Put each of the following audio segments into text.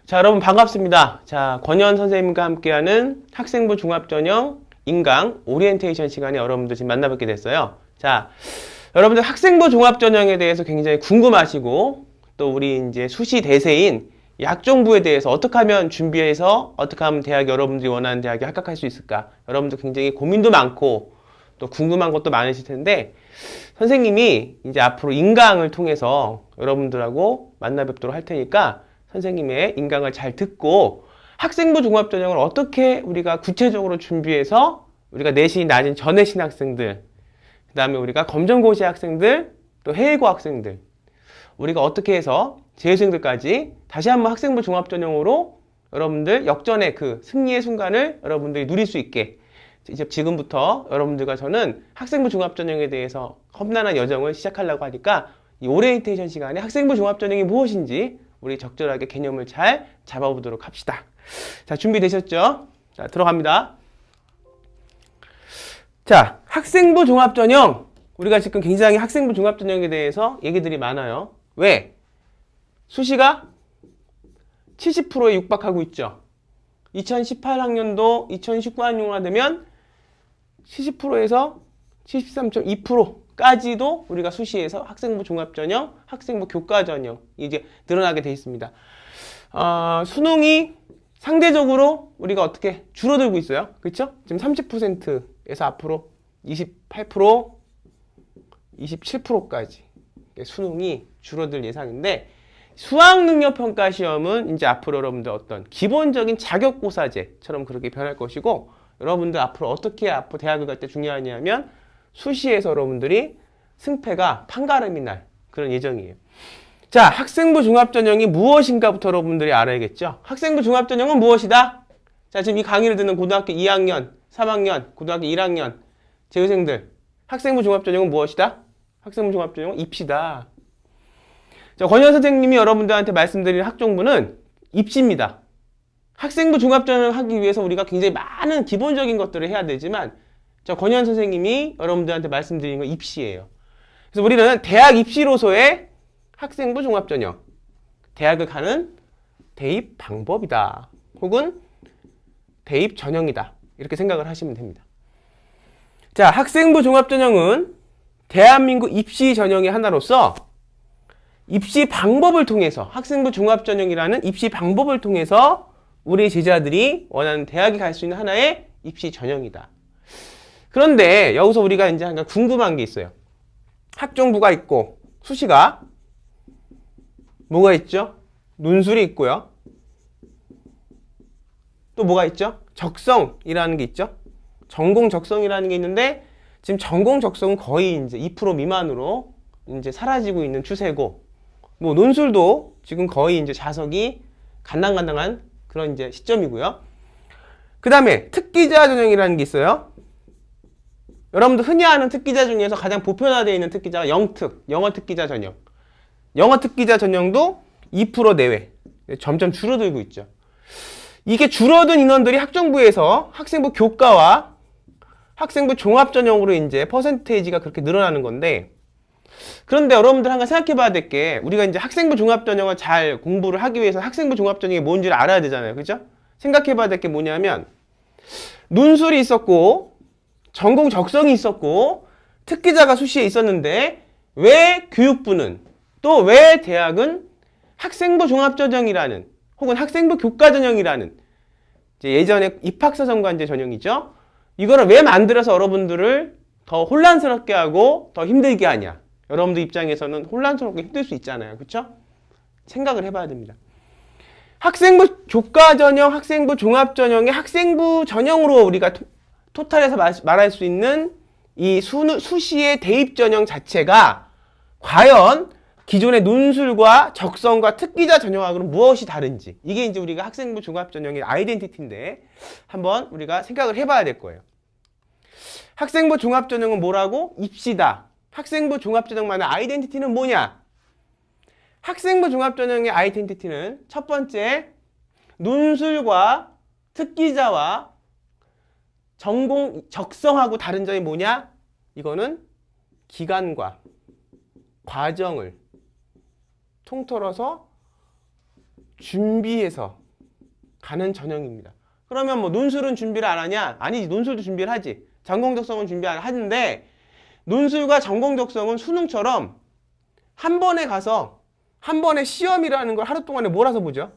자, 여러분 반갑습니다. 자, 권현 선생님과 함께하는 학생부 종합전형 인강 오리엔테이션 시간에 여러분들 지금 만나뵙게 됐어요. 자, 여러분들 학생부 종합전형에 대해서 굉장히 궁금하시고 또 우리 이제 수시 대세인 약정부에 대해서 어떻게 하면 준비해서 어떻게 하면 여러분들이 원하는 대학에 합격할 수 있을까? 여러분들 굉장히 고민도 많고 또 궁금한 것도 많으실 텐데 선생님이 이제 앞으로 인강을 통해서 여러분들하고 만나 뵙도록 할 테니까 선생님의 인강을 잘 듣고 학생부 종합전형을 어떻게 우리가 구체적으로 준비해서 우리가 내신이 낮은 전내신 학생들, 그 다음에 우리가 검정고시 학생들, 또 해외고 학생들, 우리가 어떻게 해서 재수생들까지 다시 한번 학생부 종합전형으로 여러분들 역전의 그 승리의 순간을 여러분들이 누릴 수 있게 이제 지금부터 여러분들과 저는 학생부 종합전형에 대해서 험난한 여정을 시작하려고 하니까 이 오리엔테이션 시간에 학생부 종합전형이 무엇인지 우리 적절하게 개념을 잘 잡아보도록 합시다. 자, 준비되셨죠? 자, 들어갑니다. 자, 학생부 종합전형. 우리가 지금 굉장히 학생부 종합전형에 대해서 얘기들이 많아요. 왜? 수시가 70%에 육박하고 있죠. 2018학년도 2019학년가 되면 70%에서 73.2%까지도 우리가 수시에서 학생부 종합전형, 학생부 교과전형 이제 늘어나게 돼 있습니다. 수능이 상대적으로 우리가 어떻게 줄어들고 있어요. 그렇죠? 지금 30%에서 앞으로 28%, 27%까지 수능이 줄어들 예상인데 수학능력평가 시험은 이제 앞으로 여러분들 어떤 기본적인 자격고사제처럼 그렇게 변할 것이고 여러분들 앞으로 어떻게 앞으로 대학을 갈 때 중요하냐면 수시에서 여러분들이 승패가 판가름이 날 그런 예정이에요. 자, 학생부 종합전형이 무엇인가부터 여러분들이 알아야겠죠. 학생부 종합전형은 무엇이다? 자, 지금 이 강의를 듣는 고등학교 2학년, 3학년, 고등학교 1학년 재수생들 학생부 종합전형은 무엇이다? 학생부 종합전형은 입시다. 자, 권현 선생님이 여러분들한테 말씀드린 학종부는 입시입니다. 학생부 종합전형을 하기 위해서 우리가 굉장히 많은 기본적인 것들을 해야 되지만 저 권현 선생님이 여러분들한테 말씀드린 건 입시예요. 그래서 우리는 대학 입시로서의 학생부 종합전형, 대학을 가는 대입 방법이다. 혹은 대입 전형이다. 이렇게 생각을 하시면 됩니다. 자, 학생부 종합전형은 대한민국 입시 전형의 하나로서 입시 방법을 통해서 학생부 종합전형이라는 입시 방법을 통해서 우리 제자들이 원하는 대학에 갈 수 있는 하나의 입시 전형이다. 그런데 여기서 우리가 이제 한가 궁금한 게 있어요. 학종부가 있고 수시가 뭐가 있죠? 논술이 있고요. 또 뭐가 있죠? 적성이라는 게 있죠. 전공 적성이라는 게 있는데 지금 전공 적성은 거의 이제 2% 미만으로 이제 사라지고 있는 추세고 뭐 논술도 지금 거의 이제 자석이 간당간당한 그런 이제 시점이고요. 그 다음에 특기자 전형이라는 게 있어요. 여러분들 흔히 아는 특기자 중에서 가장 보편화되어 있는 특기자가 영특, 영어 특기자 전형. 영어 특기자 전형도 2% 내외. 점점 줄어들고 있죠. 이게 줄어든 인원들이 학종부에서 학생부 교과와 학생부 종합전형으로 이제 퍼센테이지가 그렇게 늘어나는 건데 그런데 여러분들 한번 생각해 봐야 될 게 우리가 이제 학생부 종합전형을 잘 공부를 하기 위해서 학생부 종합전형이 뭔지를 알아야 되잖아요. 그죠? 생각해 봐야 될 게 뭐냐면 논술이 있었고 전공 적성이 있었고 특기자가 수시에 있었는데 왜 교육부는 또 왜 대학은 학생부 종합전형이라는 혹은 학생부 교과전형이라는 이제 예전에 입학사정관제 전형이죠. 이거를 왜 만들어서 여러분들을 더 혼란스럽게 하고 더 힘들게 하냐. 여러분들 입장에서는 혼란스럽고 힘들 수 있잖아요. 그렇죠? 생각을 해봐야 됩니다. 학생부 교과전형, 학생부 종합전형의 학생부 전형으로 우리가 토탈해서 말할 수 있는 이 수시의 대입전형 자체가 과연 기존의 논술과 적성과 특기자 전형하고는 무엇이 다른지 이게 이제 우리가 학생부 종합전형의 아이덴티티인데 한번 우리가 생각을 해봐야 될 거예요. 학생부 종합전형은 뭐라고? 입시다. 학생부 종합전형만의 아이덴티티는 뭐냐? 학생부 종합전형의 아이덴티티는 첫 번째 논술과 특기자와 전공 적성하고 다른 점이 뭐냐? 이거는 기간과 과정을 통틀어서 준비해서 가는 전형입니다. 그러면 뭐 논술은 준비를 안 하냐? 아니지, 논술도 준비를 하지. 전공 적성은 준비 안 하는데 논술과 전공 적성은 수능처럼 한 번에 가서 한 번에 시험이라는 걸 하루 동안에 몰아서 보죠.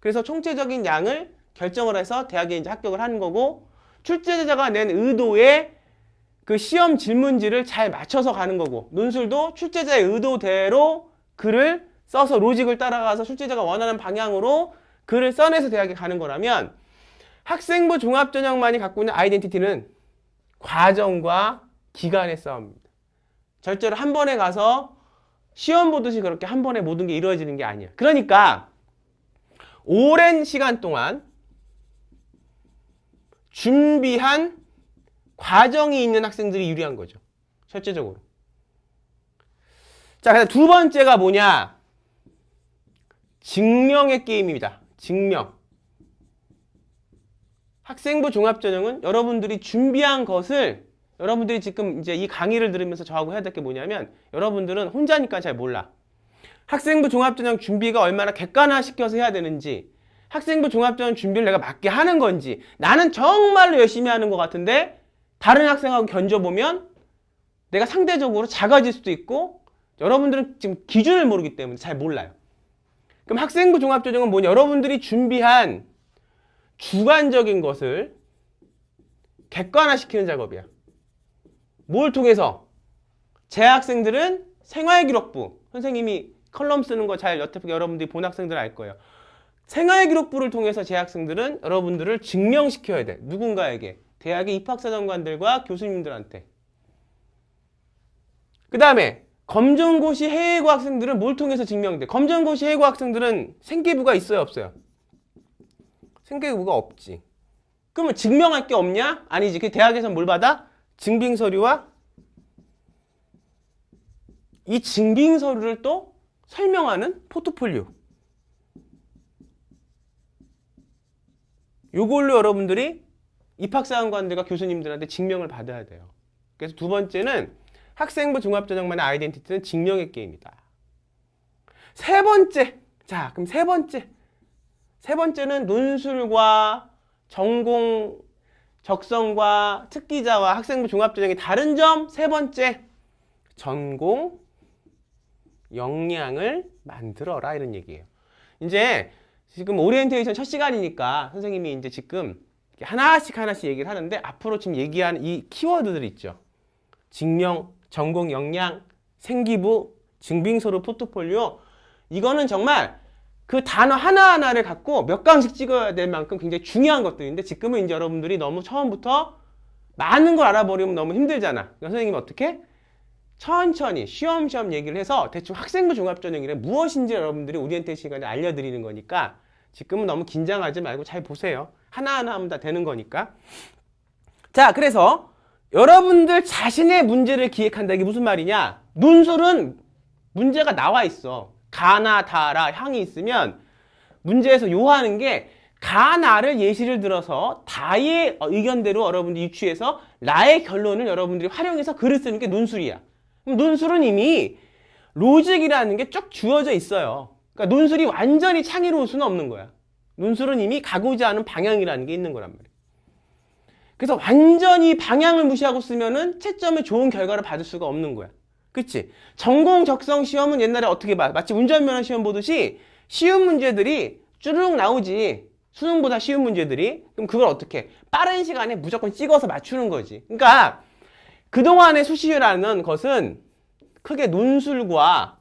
그래서 총체적인 양을 결정을 해서 대학에 이제 합격을 하는 거고, 출제자가 낸 의도에 그 시험 질문지를 잘 맞춰서 가는 거고, 논술도 출제자의 의도대로 글을 써서 로직을 따라가서 출제자가 원하는 방향으로 글을 써내서 대학에 가는 거라면, 학생부 종합전형만이 갖고 있는 아이덴티티는 과정과 기간의 싸움입니다. 절대로 한 번에 가서 시험 보듯이 그렇게 한 번에 모든 게 이루어지는 게 아니야. 그러니까 오랜 시간 동안 준비한 과정이 있는 학생들이 유리한 거죠. 실제적으로. 자, 그래서 두 번째가 뭐냐? 증명의 게임입니다. 증명. 학생부 종합전형은 여러분들이 준비한 것을, 여러분들이 지금 이제 이 강의를 들으면서 저하고 해야 될 게 뭐냐면, 여러분들은 혼자니까 잘 몰라. 학생부 종합전형 준비가 얼마나 객관화시켜서 해야 되는지, 학생부 종합전형 준비를 내가 맞게 하는 건지, 나는 정말로 열심히 하는 것 같은데 다른 학생하고 견줘보면 내가 상대적으로 작아질 수도 있고, 여러분들은 지금 기준을 모르기 때문에 잘 몰라요. 그럼 학생부 종합전형은 뭐냐? 여러분들이 준비한 주관적인 것을 객관화시키는 작업이야. 뭘 통해서? 재학생들은 생활기록부, 선생님이 컬럼 쓰는 거 잘 여러분들이 본 학생들 알 거예요. 생활기록부를 통해서 재학생들은 여러분들을 증명시켜야 돼. 누군가에게. 대학의 입학사정관들과 교수님들한테. 그 다음에 검정고시 해외고 학생들은 뭘 통해서 증명돼? 검정고시 해외고 학생들은 생계부가 있어요, 없어요? 생계부가 없지. 그러면 증명할 게 없냐? 아니지. 그 대학에서 뭘 받아? 증빙서류와 이 증빙서류를 또 설명하는 포트폴리오. 요걸로 여러분들이 입학사정관들과 교수님들한테 증명을 받아야 돼요. 그래서 두 번째는 학생부 종합전형만의 아이덴티티는 증명의 게임이다. 세 번째. 자, 그럼 세 번째는 논술과 전공 적성과 특기자와 학생부 종합전형의 다른 점. 세 번째, 전공 역량을 만들어라, 이런 얘기예요. 이제 지금 오리엔테이션 첫 시간이니까 선생님이 이제 지금 하나씩 얘기를 하는데, 앞으로 지금 얘기한 이 키워드들 있죠. 증명, 전공 역량, 생기부, 증빙서류, 포트폴리오. 이거는 정말 그 단어 하나하나를 갖고 몇 강씩 찍어야 될 만큼 굉장히 중요한 것들인데, 지금은 이제 여러분들이 너무 처음부터 많은 걸 알아버리면 너무 힘들잖아. 그러니까 선생님이 어떻게? 천천히 쉬엄쉬엄 얘기를 해서 대충 학생부 종합전형이란 무엇인지 여러분들이 오리엔테이션 시간에 알려드리는 거니까 지금은 너무 긴장하지 말고 잘 보세요. 하나하나 하면 다 되는 거니까. 자, 그래서 여러분들 자신의 문제를 기획한다. 이게 무슨 말이냐? 논술은 문제가 나와 있어. 가나 다라 향이 있으면 문제에서 요하는 게 가나를 예시를 들어서 다의 의견대로 여러분들이 유추해서 라의 결론을 여러분들이 활용해서 글을 쓰는 게 논술이야. 그럼 논술은 이미 로직이라는 게 쭉 주어져 있어요. 그러니까 논술이 완전히 창의로울 수는 없는 거야. 논술은 이미 가고자 하는 방향이라는 게 있는 거란 말이야. 그래서 완전히 방향을 무시하고 쓰면은 채점에 좋은 결과를 받을 수가 없는 거야. 그치? 전공 적성 시험은 옛날에 어떻게 봐? 마치 운전면허 시험 보듯이 쉬운 문제들이 쭈르륵 나오지. 수능보다 쉬운 문제들이. 그럼 그걸 어떻게? 빠른 시간에 무조건 찍어서 맞추는 거지. 그러니까 그동안의 수시라는 것은 크게 논술과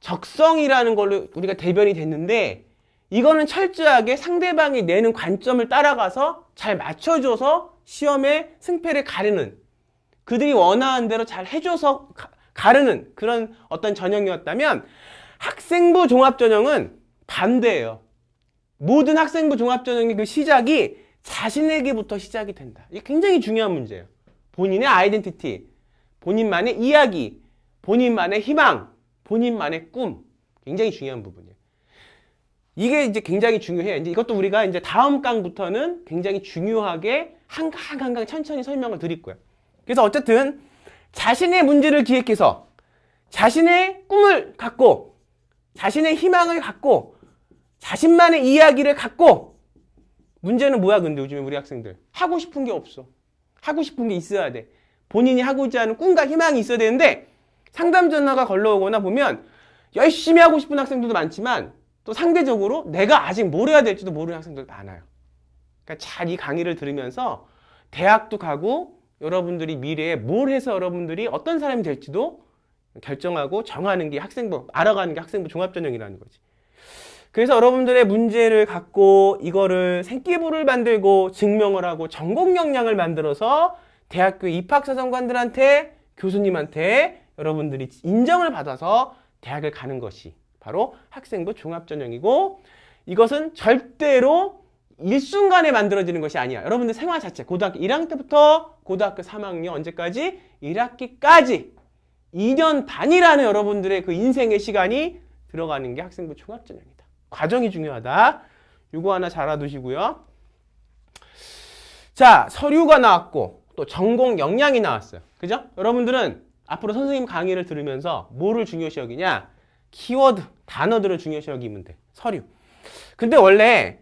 적성이라는 걸로 우리가 대변이 됐는데, 이거는 철저하게 상대방이 내는 관점을 따라가서 잘 맞춰줘서 시험의 승패를 가르는, 그들이 원하는 대로 잘 해줘서 가르는 그런 어떤 전형이었다면, 학생부 종합전형은 반대예요. 모든 학생부 종합전형의 그 시작이 자신에게부터 시작이 된다. 이게 굉장히 중요한 문제예요. 본인의 아이덴티티, 본인만의 이야기, 본인만의 희망, 본인만의 꿈. 굉장히 중요한 부분이에요. 이게 이제 굉장히 중요해요. 이제 이것도 우리가 이제 다음 강부터는 굉장히 중요하게 한 강 천천히 설명을 드릴 거예요. 그래서 어쨌든 자신의 문제를 기획해서 자신의 꿈을 갖고 자신의 희망을 갖고 자신만의 이야기를 갖고, 문제는 뭐야 근데 요즘에 우리 학생들 하고 싶은 게 없어. 하고 싶은 게 있어야 돼. 본인이 하고자 하는 꿈과 희망이 있어야 되는데, 상담 전화가 걸러오거나 보면 열심히 하고 싶은 학생들도 많지만 또 상대적으로 내가 아직 뭘 해야 될지도 모르는 학생들도 많아요. 그러니까 잘 이 강의를 들으면서 대학도 가고 여러분들이 미래에 뭘 해서 여러분들이 어떤 사람이 될지도 결정하고 정하는 게 학생부, 알아가는 게 학생부 종합전형이라는 거지. 그래서 여러분들의 문제를 갖고 이거를 생기부를 만들고 증명을 하고 전공 역량을 만들어서 대학교 입학사정관들한테, 교수님한테 여러분들이 인정을 받아서 대학을 가는 것이 바로 학생부 종합전형이고, 이것은 절대로 일순간에 만들어지는 것이 아니야. 여러분들 생활 자체, 고등학교 1학년 때부터 고등학교 3학년 언제까지? 1학기까지 2년 반이라는 여러분들의 그 인생의 시간이 들어가는 게 학생부 종합전형이다. 과정이 중요하다. 이거 하나 잘 알아두시고요. 자, 서류가 나왔고 또 전공 역량이 나왔어요. 그죠? 여러분들은 앞으로 선생님 강의를 들으면서 뭐를 중요시 여기냐? 키워드, 단어들을 중요시 여기면 돼. 서류. 근데 원래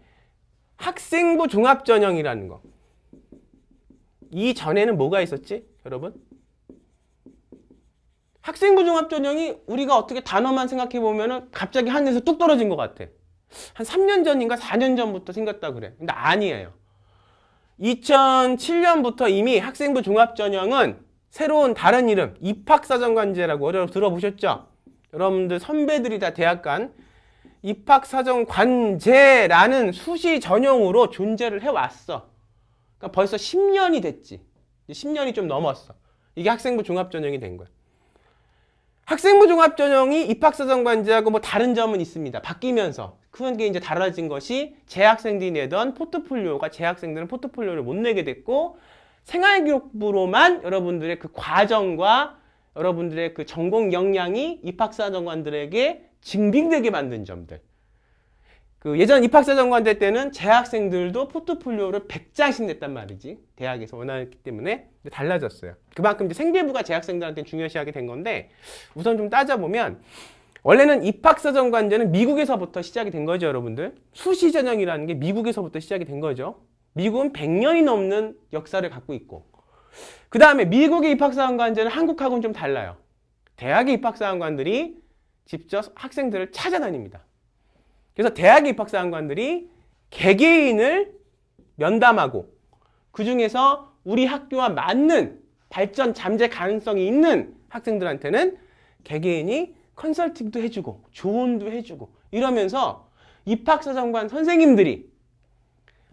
학생부 종합전형이라는 거, 이전에는 뭐가 있었지? 여러분? 학생부 종합전형이 우리가 어떻게 단어만 생각해 보면은 갑자기 하늘에서 뚝 떨어진 것 같아. 한 3년 전인가 4년 전부터 생겼다 그래. 근데 아니에요. 2007년부터 이미 학생부 종합전형은 새로운 다른 이름, 입학사정관제라고 여러분 들어보셨죠? 여러분들 선배들이 다 대학 간 입학사정관제라는 수시 전형으로 존재를 해왔어. 그러니까 벌써 10년이 됐지. 10년이 좀 넘었어. 이게 학생부 종합전형이 된 거야. 학생부 종합전형이 입학사정관제하고 뭐 다른 점은 있습니다. 바뀌면서. 그게 이제 달라진 것이 재학생들이 내던 포트폴리오가 재학생들은 포트폴리오를 못 내게 됐고, 생활기록부로만 여러분들의 그 과정과 여러분들의 그 전공 역량이 입학사정관들에게 증빙되게 만든 점들. 그 예전 입학사정관제 때는 재학생들도 포트폴리오를 100장씩 냈단 말이지. 대학에서 원하기 때문에. 근데 달라졌어요. 그만큼 이제 생계부가 재학생들한테 중요시하게 된 건데, 우선 좀 따져보면 원래는 입학사정관제는 미국에서부터 시작이 된 거죠, 여러분들. 수시전형이라는 게 미국에서부터 시작이 된 거죠. 미국은 100년이 넘는 역사를 갖고 있고, 그 다음에 미국의 입학사정관제는 한국하고는 좀 달라요. 대학의 입학사정관들이 직접 학생들을 찾아다닙니다. 그래서 대학의 입학사정관들이 개개인을 면담하고 그 중에서 우리 학교와 맞는 발전 잠재 가능성이 있는 학생들한테는 개개인이 컨설팅도 해주고 조언도 해주고 이러면서 입학사정관 선생님들이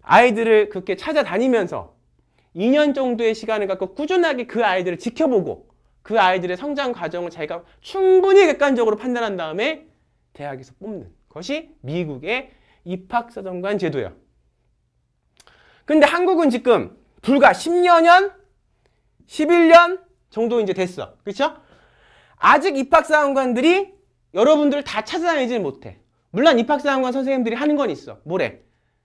아이들을 그렇게 찾아다니면서 2년 정도의 시간을 갖고 꾸준하게 그 아이들을 지켜보고 그 아이들의 성장 과정을 자기가 충분히 객관적으로 판단한 다음에 대학에서 뽑는 것이 미국의 입학사정관 제도예요. 근데 한국은 지금 불과 10년, 11년 정도 이제 됐어. 그렇죠? 아직 입학사정관들이 여러분들을 다 찾아다니지 못해. 물론 입학사정관 선생님들이 하는 건 있어. 뭐래?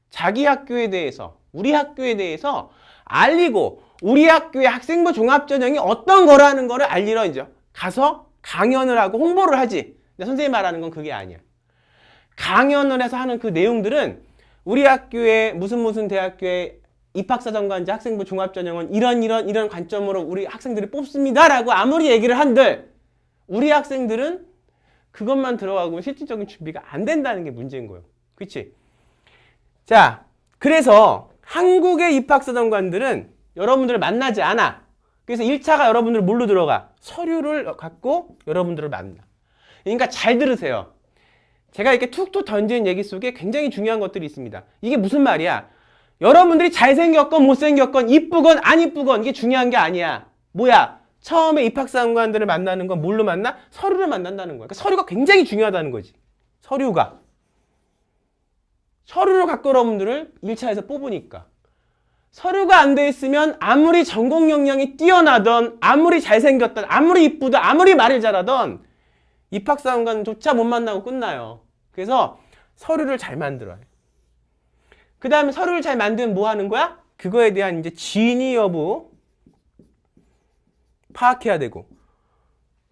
자기 학교에 대해서, 우리 학교에 대해서 알리고 우리 학교의 학생부 종합전형이 어떤 거라는 거를 알리러 이제 가서 강연을 하고 홍보를 하지. 근데 선생님 말하는 건 그게 아니야. 강연을 해서 하는 그 내용들은 우리 학교의 무슨 대학교의 입학사정관제 학생부 종합전형은 이런 관점으로 우리 학생들이 뽑습니다라고 아무리 얘기를 한들 우리 학생들은 그것만 들어가고 실질적인 준비가 안 된다는 게 문제인 거예요. 그렇지? 자, 그래서 한국의 입학사정관들은 여러분들을 만나지 않아. 그래서 1차가 여러분들 뭘로 들어가? 서류를 갖고 여러분들을 만나. 그러니까 잘 들으세요. 제가 이렇게 툭툭 던진 얘기 속에 굉장히 중요한 것들이 있습니다. 이게 무슨 말이야? 여러분들이 잘생겼건 못생겼건 이쁘건 안 이쁘건 이게 중요한 게 아니야. 뭐야? 처음에 입학사정관들을 만나는 건 뭘로 만나? 서류를 만난다는 거야. 그러니까 서류가 굉장히 중요하다는 거지. 서류가. 서류를 갖고 여러분들을 1차에서 뽑으니까. 서류가 안 돼 있으면 아무리 전공 역량이 뛰어나던 아무리 잘생겼던 아무리 이쁘던 아무리 말을 잘하던 입학사정관조차 못 만나고 끝나요. 그래서 서류를 잘 만들어야 해. 그 다음에 서류를 잘 만들면 뭐 하는 거야? 그거에 대한 이제 진위 여부 파악해야 되고,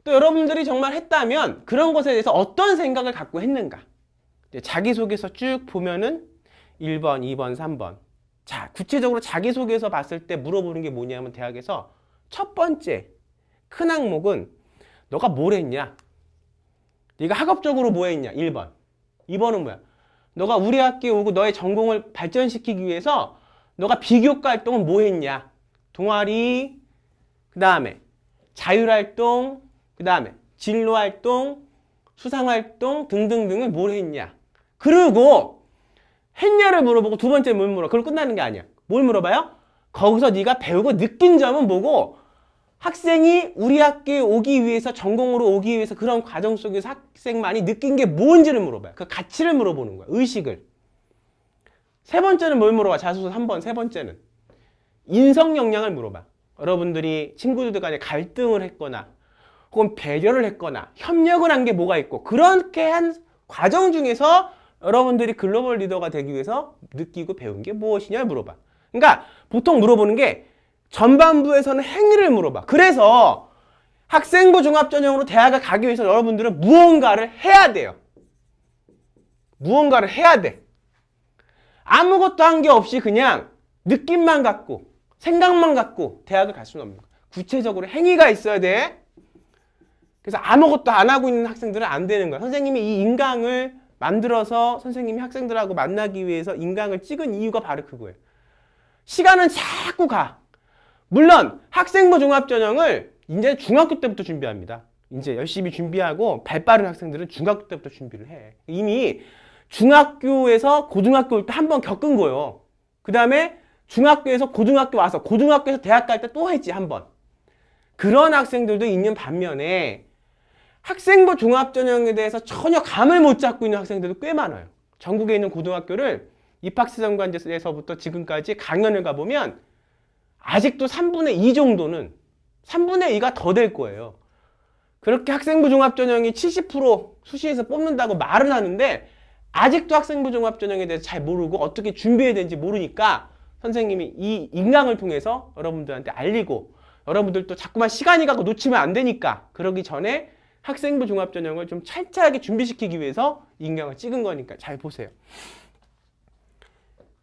또 여러분들이 정말 했다면 그런 것에 대해서 어떤 생각을 갖고 했는가, 자기소개서 쭉 보면은 1번, 2번, 3번. 자, 구체적으로 자기소개서 봤을 때 물어보는 게 뭐냐면 대학에서 첫 번째 큰 항목은 너가 뭘 했냐? 네가 학업적으로 뭐 했냐? 1번. 2번은 뭐야? 너가 우리 학교에 오고 너의 전공을 발전시키기 위해서 너가 비교과 활동은 뭐 했냐? 동아리, 그 다음에 자율활동, 그 다음에 진로활동, 수상활동 등등등을 뭘 했냐? 그리고 했냐를 물어보고 두 번째 뭘 물어? 그걸 끝나는 게 아니야. 뭘 물어봐요? 거기서 네가 배우고 느낀 점은 뭐고 학생이 우리 학교에 오기 위해서 전공으로 오기 위해서 그런 과정 속에서 학생만이 느낀 게 뭔지를 물어봐요. 그 가치를 물어보는 거야. 의식을. 세 번째는 뭘 물어봐? 자소서 3번 세 번째는 인성 역량을 물어봐. 여러분들이 친구들 간에 갈등을 했거나 혹은 배려를 했거나 협력을 한 게 뭐가 있고 그렇게 한 과정 중에서 여러분들이 글로벌 리더가 되기 위해서 느끼고 배운 게 무엇이냐 물어봐. 그러니까 보통 물어보는 게 전반부에서는 행위를 물어봐. 그래서 학생부 종합전형으로 대학을 가기 위해서 여러분들은 무언가를 해야 돼요. 무언가를 해야 돼. 아무것도 한 게 없이 그냥 느낌만 갖고 생각만 갖고 대학을 갈 수는 없는 거야. 구체적으로 행위가 있어야 돼. 그래서 아무것도 안 하고 있는 학생들은 안 되는 거야. 선생님이 이 인강을 만들어서 선생님이 학생들하고 만나기 위해서 인강을 찍은 이유가 바로 그거예요. 시간은 자꾸 가. 물론 학생부 종합전형을 이제 중학교 때부터 준비합니다. 이제 열심히 준비하고 발 빠른 학생들은 중학교 때부터 준비를 해. 이미 중학교에서 고등학교 올 때 한 번 겪은 거예요. 그 다음에 중학교에서 고등학교 와서 고등학교에서 대학 갈 때 또 했지 한 번. 그런 학생들도 있는 반면에 학생부 종합전형에 대해서 전혀 감을 못 잡고 있는 학생들도 꽤 많아요. 전국에 있는 고등학교를 입학사정관제에서부터 지금까지 강연을 가보면 아직도 3분의 2 정도는 3분의 2가 더 될 거예요. 그렇게 학생부 종합전형이 70% 수시에서 뽑는다고 말은 하는데 아직도 학생부 종합전형에 대해서 잘 모르고 어떻게 준비해야 되는지 모르니까 선생님이 이 인강을 통해서 여러분들한테 알리고 여러분들도 자꾸만 시간이 가고 놓치면 안 되니까 그러기 전에 학생부 종합전형을 좀 철저하게 준비시키기 위해서 인강을 찍은 거니까 잘 보세요.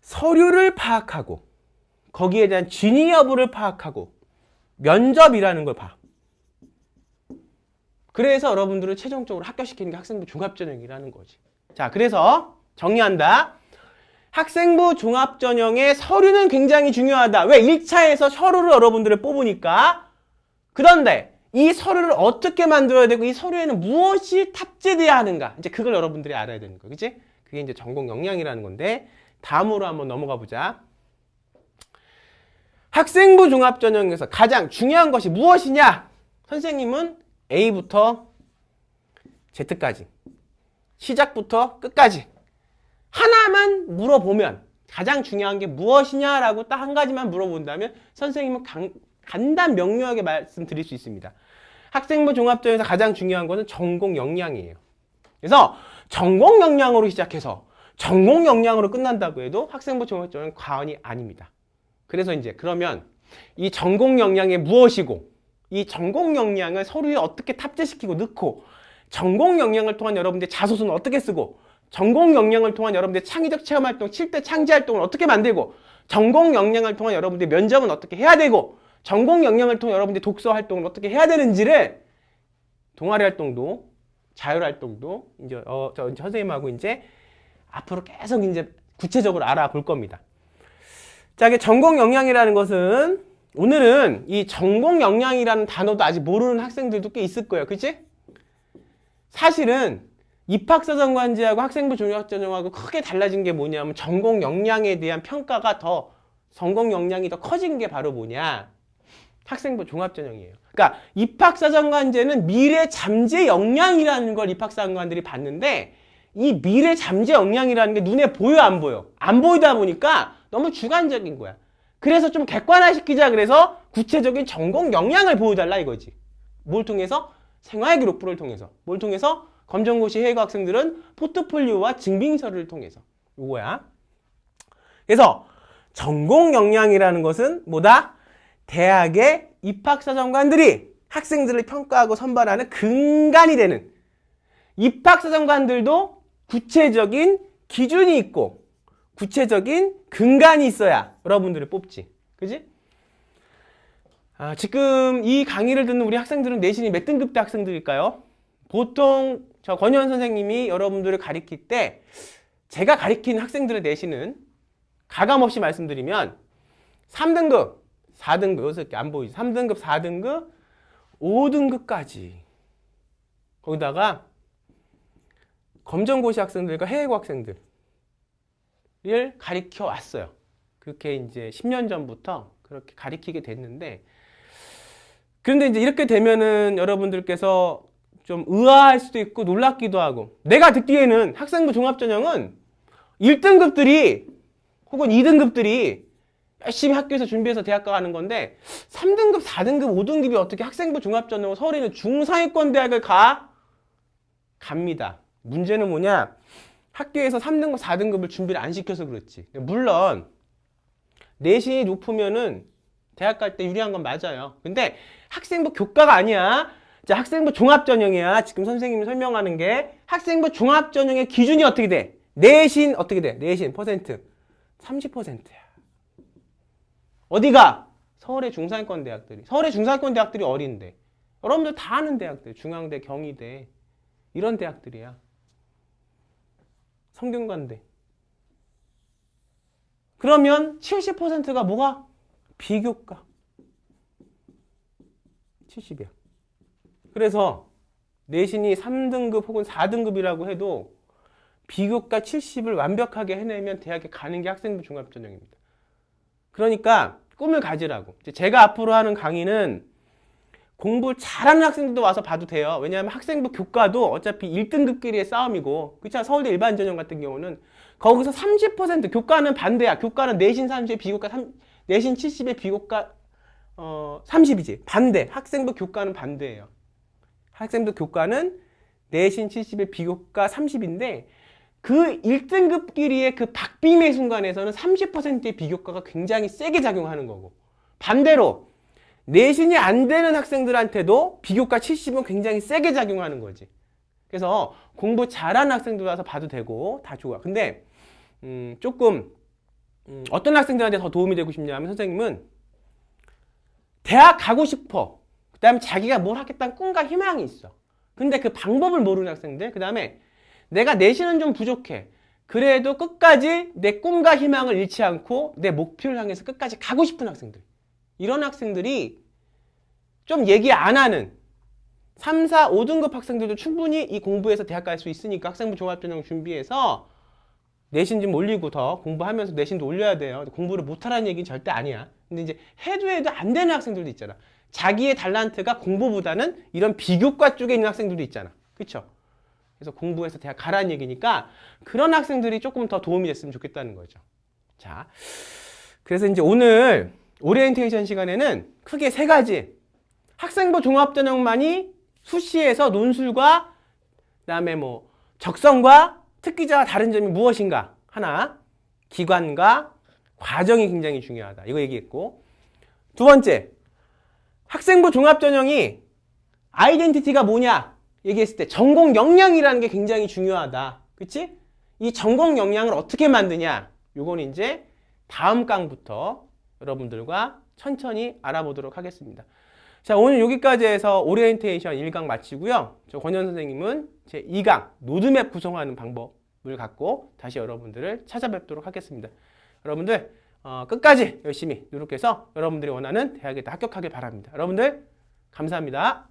서류를 파악하고 거기에 대한 진위 여부를 파악하고 면접이라는 걸 봐. 그래서 여러분들을 최종적으로 합격시키는 게 학생부 종합전형이라는 거지. 자, 그래서 정리한다. 학생부 종합전형의 서류는 굉장히 중요하다. 왜? 1차에서 서류를 여러분들을 뽑으니까. 그런데 이 서류를 어떻게 만들어야 되고 이 서류에는 무엇이 탑재돼야 하는가. 이제 그걸 여러분들이 알아야 되는 거야. 그치? 그게 이제 전공 역량이라는 건데 다음으로 한번 넘어가 보자. 학생부 종합전형에서 가장 중요한 것이 무엇이냐? 선생님은 A부터 Z까지 시작부터 끝까지 하나만 물어보면 가장 중요한 게 무엇이냐라고 딱 한 가지만 물어본다면 선생님은 간단 명료하게 말씀드릴 수 있습니다. 학생부 종합전형에서 가장 중요한 것은 전공 역량이에요. 그래서 전공 역량으로 시작해서 전공 역량으로 끝난다고 해도 학생부 종합전형은 과언이 아닙니다. 그래서 이제 그러면 이 전공 역량이 무엇이고 이 전공 역량을 서류에 어떻게 탑재시키고 넣고 전공 역량을 통한 여러분들의 자소서는 어떻게 쓰고 전공 역량을 통한 여러분들의 창의적 체험활동, 7대 창제활동을 어떻게 만들고 전공 역량을 통한 여러분들의 면접은 어떻게 해야 되고 전공 역량을 통한 여러분들의 독서 활동을 어떻게 해야 되는지를 동아리 활동도 자율활동도 이제 선생님하고 이제 앞으로 계속 이제 구체적으로 알아볼 겁니다. 자, 이게 전공 역량이라는 것은 오늘은 이 전공 역량이라는 단어도 아직 모르는 학생들도 꽤 있을 거예요. 그치? 사실은 입학사정관제하고 학생부 종합전형하고 크게 달라진 게 뭐냐면 전공 역량에 대한 평가가 전공 역량이 더 커진 게 바로 뭐냐? 학생부 종합전형이에요. 그러니까 입학사정관제는 미래 잠재 역량이라는 걸 입학사정관들이 봤는데 이 미래 잠재 역량이라는 게 눈에 보여 안 보여? 안 보이다 보니까 너무 주관적인 거야. 그래서 좀 객관화시키자 그래서 구체적인 전공 역량을 보여달라 이거지. 뭘 통해서? 생활기록부를 통해서. 뭘 통해서? 검정고시 해외 학생들은 포트폴리오와 증빙서를 통해서. 요거야. 그래서 전공 역량이라는 것은 뭐다? 대학의 입학사정관들이 학생들을 평가하고 선발하는 근간이 되는 입학사정관들도 구체적인 기준이 있고 구체적인 근간이 있어야 여러분들을 뽑지. 그지? 지금 이 강의를 듣는 우리 학생들은 내신이 몇 등급대 학생들일까요? 보통 저 권현 선생님이 여러분들을 가르칠 때 제가 가르치는 학생들의 내신은 가감없이 말씀드리면 3등급, 4등급, 여기서 이렇게 안 보이죠? 3등급, 4등급, 5등급까지. 거기다가 검정고시 학생들과 해외고 학생들을 가르쳐 왔어요. 그렇게 이제 10년 전부터 그렇게 가르치게 됐는데, 그런데 이제 이렇게 되면은 여러분들께서 좀 의아할 수도 있고 놀랍기도 하고, 내가 듣기에는 학생부 종합전형은 1등급들이 혹은 2등급들이 열심히 학교에서 준비해서 대학 가는 건데 3등급, 4등급, 5등급이 어떻게 학생부 종합전형을 서울에 있는 중상위권 대학을 갑니다. 문제는 뭐냐? 학교에서 3등급, 4등급을 준비를 안 시켜서 그렇지. 물론 내신이 높으면은 대학 갈 때 유리한 건 맞아요. 근데 학생부 교과가 아니야. 자, 학생부 종합전형이야. 지금 선생님이 설명하는 게 학생부 종합전형의 기준이 어떻게 돼? 내신 어떻게 돼? 내신 퍼센트 30%야. 어디가? 서울의 중상위권 대학들이. 서울의 중상위권 대학들이 어린데. 여러분들 다 아는 대학들. 중앙대, 경희대. 이런 대학들이야. 성균관대. 그러면 70%가 뭐가? 비교과. 70이야. 그래서 내신이 3등급 혹은 4등급이라고 해도 비교과 70을 완벽하게 해내면 대학에 가는 게 학생부 종합전형입니다. 그러니까 꿈을 가지라고. 제가 앞으로 하는 강의는 공부 잘하는 학생들도 와서 봐도 돼요. 왜냐하면 학생부 교과도 어차피 1등급끼리의 싸움이고, 그렇잖아. 서울대 일반전형 같은 경우는 거기서 30% 교과는 반대야. 교과는 내신 30에 비교과 내신 70에 비교과 30이지. 반대. 학생부 교과는 반대예요. 학생부 교과는 내신 70에 비교과 30인데 그 1등급끼리의 그 박빙의 순간에서는 30%의 비교과가 굉장히 세게 작용하는 거고, 반대로 내신이 안 되는 학생들한테도 비교과 70은 굉장히 세게 작용하는 거지. 그래서 공부 잘하는 학생들 와서 봐도 되고 다 좋아. 근데 조금 어떤 학생들한테 더 도움이 되고 싶냐면, 선생님은 대학 가고 싶어. 그 다음에 자기가 뭘 하겠다는 꿈과 희망이 있어. 근데 그 방법을 모르는 학생들. 그 다음에 내가 내신은 좀 부족해. 그래도 끝까지 내 꿈과 희망을 잃지 않고 내 목표를 향해서 끝까지 가고 싶은 학생들. 이런 학생들이 좀 얘기 안 하는 3, 4, 5등급 학생들도 충분히 이 공부해서 대학 갈 수 있으니까 학생부 종합전형 준비해서 내신 좀 올리고 더 공부하면서 내신도 올려야 돼요. 공부를 못하라는 얘기는 절대 아니야. 근데 이제 해도 안 되는 학생들도 있잖아. 자기의 달란트가 공부보다는 이런 비교과 쪽에 있는 학생들도 있잖아. 그쵸? 그래서 공부해서 대학 가라는 얘기니까 그런 학생들이 조금 더 도움이 됐으면 좋겠다는 거죠. 자, 그래서 이제 오늘 오리엔테이션 시간에는 크게 3가지. 학생부 종합전형만이 수시에서 논술과 그다음에 뭐 적성과 특기자와 다른 점이 무엇인가 하나, 기관과 과정이 굉장히 중요하다. 이거 얘기했고, 2번째, 학생부 종합전형이 아이덴티티가 뭐냐 얘기했을 때 전공 역량이라는 게 굉장히 중요하다. 그치? 이 전공 역량을 어떻게 만드냐, 요건 이제 다음 강부터 여러분들과 천천히 알아보도록 하겠습니다. 자, 오늘 여기까지 해서 오리엔테이션 1강 마치고요. 저 권현 선생님은 제 2강 로드맵 구성하는 방법을 갖고 다시 여러분들을 찾아뵙도록 하겠습니다. 여러분들 끝까지 열심히 노력해서 여러분들이 원하는 대학에 다 합격하길 바랍니다. 여러분들 감사합니다.